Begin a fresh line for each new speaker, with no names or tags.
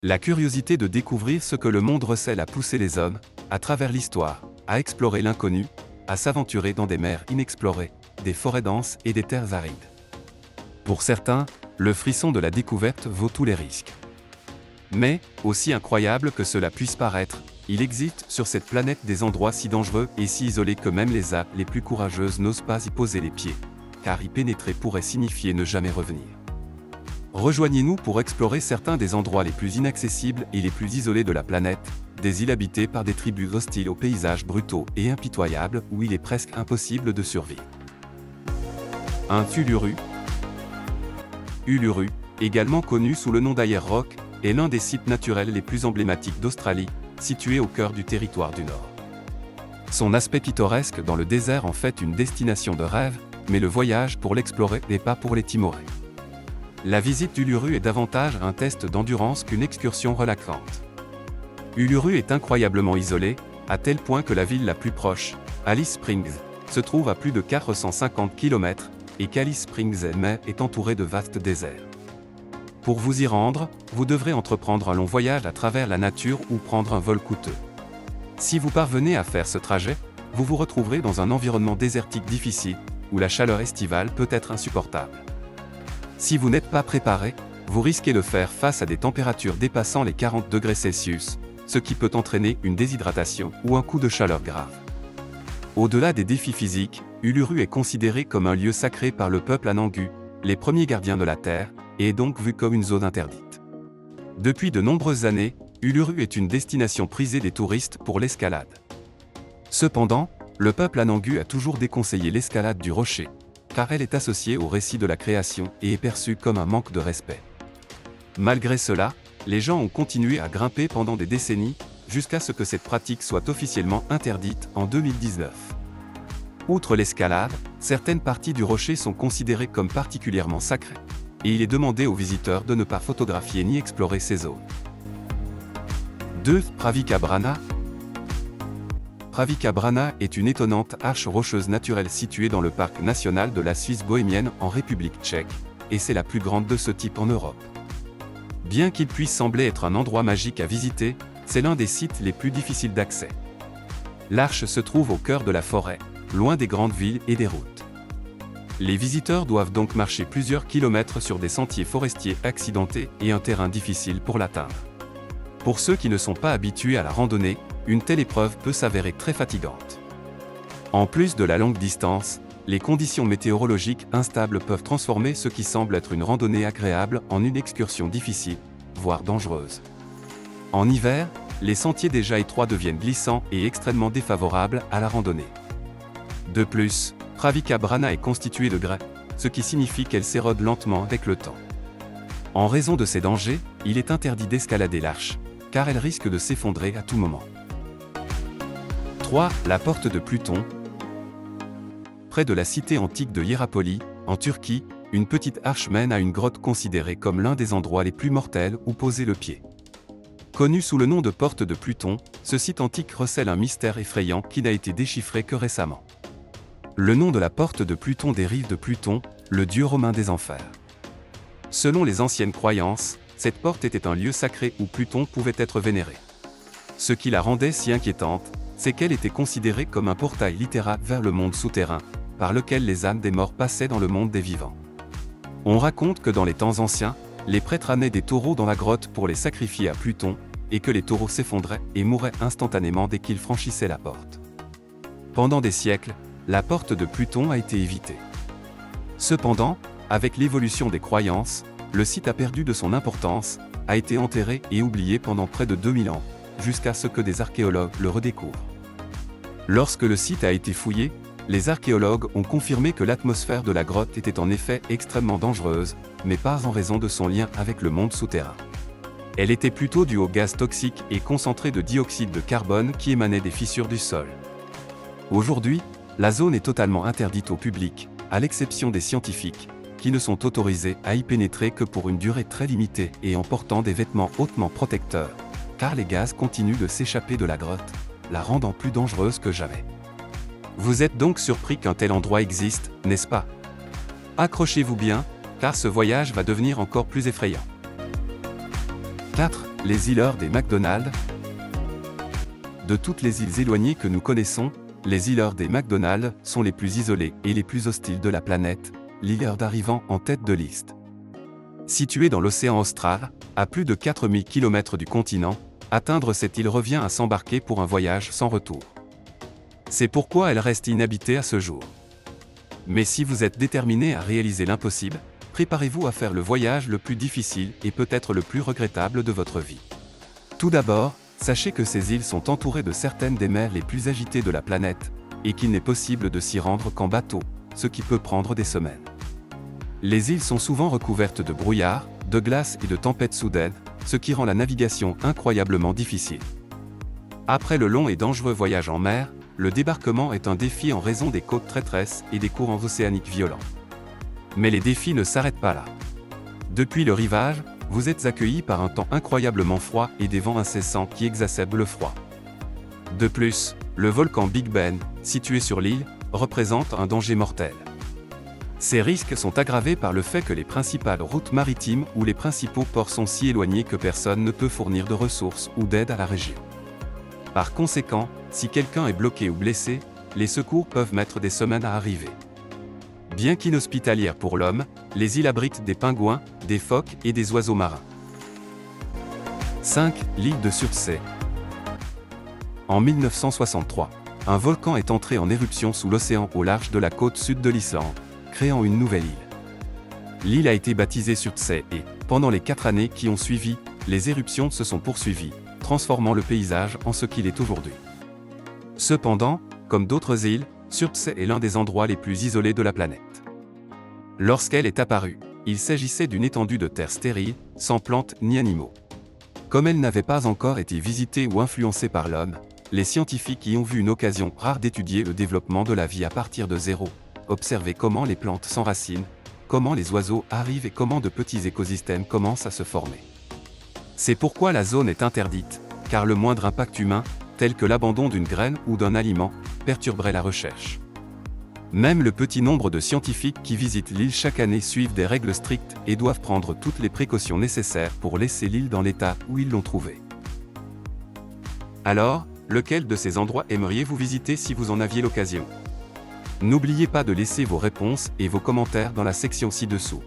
La curiosité de découvrir ce que le monde recèle a poussé les hommes, à travers l'histoire, à explorer l'inconnu, à s'aventurer dans des mers inexplorées, des forêts denses et des terres arides. Pour certains, le frisson de la découverte vaut tous les risques. Mais, aussi incroyable que cela puisse paraître, il existe sur cette planète des endroits si dangereux et si isolés que même les âmes les plus courageuses n'osent pas y poser les pieds, car y pénétrer pourrait signifier ne jamais revenir. Rejoignez-nous pour explorer certains des endroits les plus inaccessibles et les plus isolés de la planète, des îles habitées par des tribus hostiles aux paysages brutaux et impitoyables où il est presque impossible de survivre. 1. Uluru. Uluru, également connu sous le nom d'Ayer Rock, est l'un des sites naturels les plus emblématiques d'Australie, situé au cœur du territoire du Nord. Son aspect pittoresque dans le désert en fait une destination de rêve, mais le voyage pour l'explorer n'est pas pour les timorés. La visite d'Uluru est davantage un test d'endurance qu'une excursion relaxante. Uluru est incroyablement isolée, à tel point que la ville la plus proche, Alice Springs, se trouve à plus de 450 km, et qu'Alice Springs elle-même est entourée de vastes déserts. Pour vous y rendre, vous devrez entreprendre un long voyage à travers la nature ou prendre un vol coûteux. Si vous parvenez à faire ce trajet, vous vous retrouverez dans un environnement désertique difficile, où la chaleur estivale peut être insupportable. Si vous n'êtes pas préparé, vous risquez de faire face à des températures dépassant les 40 degrés Celsius, ce qui peut entraîner une déshydratation ou un coup de chaleur grave. Au-delà des défis physiques, Uluru est considéré comme un lieu sacré par le peuple Anangu, les premiers gardiens de la terre, et est donc vu comme une zone interdite. Depuis de nombreuses années, Uluru est une destination prisée des touristes pour l'escalade. Cependant, le peuple Anangu a toujours déconseillé l'escalade du rocher, car elle est associée au récit de la création et est perçue comme un manque de respect. Malgré cela, les gens ont continué à grimper pendant des décennies, jusqu'à ce que cette pratique soit officiellement interdite en 2019. Outre l'escalade, certaines parties du rocher sont considérées comme particulièrement sacrées, et il est demandé aux visiteurs de ne pas photographier ni explorer ces zones. 2. Pravikabrana. Pravikabrana est une étonnante arche rocheuse naturelle située dans le parc national de la Suisse bohémienne en République tchèque, et c'est la plus grande de ce type en Europe. Bien qu'il puisse sembler être un endroit magique à visiter, c'est l'un des sites les plus difficiles d'accès. L'arche se trouve au cœur de la forêt, loin des grandes villes et des routes. Les visiteurs doivent donc marcher plusieurs kilomètres sur des sentiers forestiers accidentés et un terrain difficile pour l'atteindre. Pour ceux qui ne sont pas habitués à la randonnée, une telle épreuve peut s'avérer très fatigante. En plus de la longue distance, les conditions météorologiques instables peuvent transformer ce qui semble être une randonnée agréable en une excursion difficile, voire dangereuse. En hiver, les sentiers déjà étroits deviennent glissants et extrêmement défavorables à la randonnée. De plus, Pravikabrana est constituée de grès, ce qui signifie qu'elle s'érode lentement avec le temps. En raison de ces dangers, il est interdit d'escalader l'arche, car elle risque de s'effondrer à tout moment. 3. La porte de Pluton. Près de la cité antique de Hiérapolie, en Turquie, une petite arche mène à une grotte considérée comme l'un des endroits les plus mortels où poser le pied. Connu sous le nom de porte de Pluton, ce site antique recèle un mystère effrayant qui n'a été déchiffré que récemment. Le nom de la porte de Pluton dérive de Pluton, le dieu romain des enfers. Selon les anciennes croyances, cette porte était un lieu sacré où Pluton pouvait être vénéré. Ce qui la rendait si inquiétante, c'est qu'elle était considérée comme un portail littéral vers le monde souterrain, par lequel les âmes des morts passaient dans le monde des vivants. On raconte que dans les temps anciens, les prêtres amenaient des taureaux dans la grotte pour les sacrifier à Pluton, et que les taureaux s'effondraient et mouraient instantanément dès qu'ils franchissaient la porte. Pendant des siècles, la porte de Pluton a été évitée. Cependant, avec l'évolution des croyances, le site a perdu de son importance, a été enterré et oublié pendant près de 2000 ans, jusqu'à ce que des archéologues le redécouvrent. Lorsque le site a été fouillé, les archéologues ont confirmé que l'atmosphère de la grotte était en effet extrêmement dangereuse, mais pas en raison de son lien avec le monde souterrain. Elle était plutôt due aux gaz toxiques et concentrés de dioxyde de carbone qui émanaient des fissures du sol. Aujourd'hui, la zone est totalement interdite au public, à l'exception des scientifiques, qui ne sont autorisés à y pénétrer que pour une durée très limitée et en portant des vêtements hautement protecteurs, car les gaz continuent de s'échapper de la grotte, la rendant plus dangereuse que jamais. Vous êtes donc surpris qu'un tel endroit existe, n'est-ce pas? Accrochez-vous bien, car ce voyage va devenir encore plus effrayant. 4. Les îles des McDonald. De toutes les îles éloignées que nous connaissons, les îles des McDonald sont les plus isolées et les plus hostiles de la planète, l'île arrivant en tête de liste. Située dans l'océan Austral, à plus de 4000 km du continent, atteindre cette île revient à s'embarquer pour un voyage sans retour. C'est pourquoi elle reste inhabitée à ce jour. Mais si vous êtes déterminé à réaliser l'impossible, préparez-vous à faire le voyage le plus difficile et peut-être le plus regrettable de votre vie. Tout d'abord, sachez que ces îles sont entourées de certaines des mers les plus agitées de la planète, et qu'il n'est possible de s'y rendre qu'en bateau, ce qui peut prendre des semaines. Les îles sont souvent recouvertes de brouillard, de glace et de tempêtes soudaines, ce qui rend la navigation incroyablement difficile. Après le long et dangereux voyage en mer, le débarquement est un défi en raison des côtes traîtresses et des courants océaniques violents. Mais les défis ne s'arrêtent pas là. Depuis le rivage, vous êtes accueillis par un temps incroyablement froid et des vents incessants qui exacerbent le froid. De plus, le volcan Big Ben, situé sur l'île, représente un danger mortel. Ces risques sont aggravés par le fait que les principales routes maritimes ou les principaux ports sont si éloignés que personne ne peut fournir de ressources ou d'aide à la région. Par conséquent, si quelqu'un est bloqué ou blessé, les secours peuvent mettre des semaines à arriver. Bien qu'inhospitalières pour l'homme, les îles abritent des pingouins, des phoques et des oiseaux marins. 5. L'île de Surtsey. En 1963, un volcan est entré en éruption sous l'océan au large de la côte sud de l'Islande, créant une nouvelle île. L'île a été baptisée Surtsey et, pendant les 4 années qui ont suivi, les éruptions se sont poursuivies, transformant le paysage en ce qu'il est aujourd'hui. Cependant, comme d'autres îles, Surtsey est l'un des endroits les plus isolés de la planète. Lorsqu'elle est apparue, il s'agissait d'une étendue de terre stérile, sans plantes ni animaux. Comme elle n'avait pas encore été visitée ou influencée par l'homme, les scientifiques y ont vu une occasion rare d'étudier le développement de la vie à partir de zéro, observer comment les plantes s'enracinent, comment les oiseaux arrivent et comment de petits écosystèmes commencent à se former. C'est pourquoi la zone est interdite, car le moindre impact humain, tel que l'abandon d'une graine ou d'un aliment, perturberait la recherche. Même le petit nombre de scientifiques qui visitent l'île chaque année suivent des règles strictes et doivent prendre toutes les précautions nécessaires pour laisser l'île dans l'état où ils l'ont trouvée. Alors, lequel de ces endroits aimeriez-vous visiter si vous en aviez l'occasion ? N'oubliez pas de laisser vos réponses et vos commentaires dans la section ci-dessous.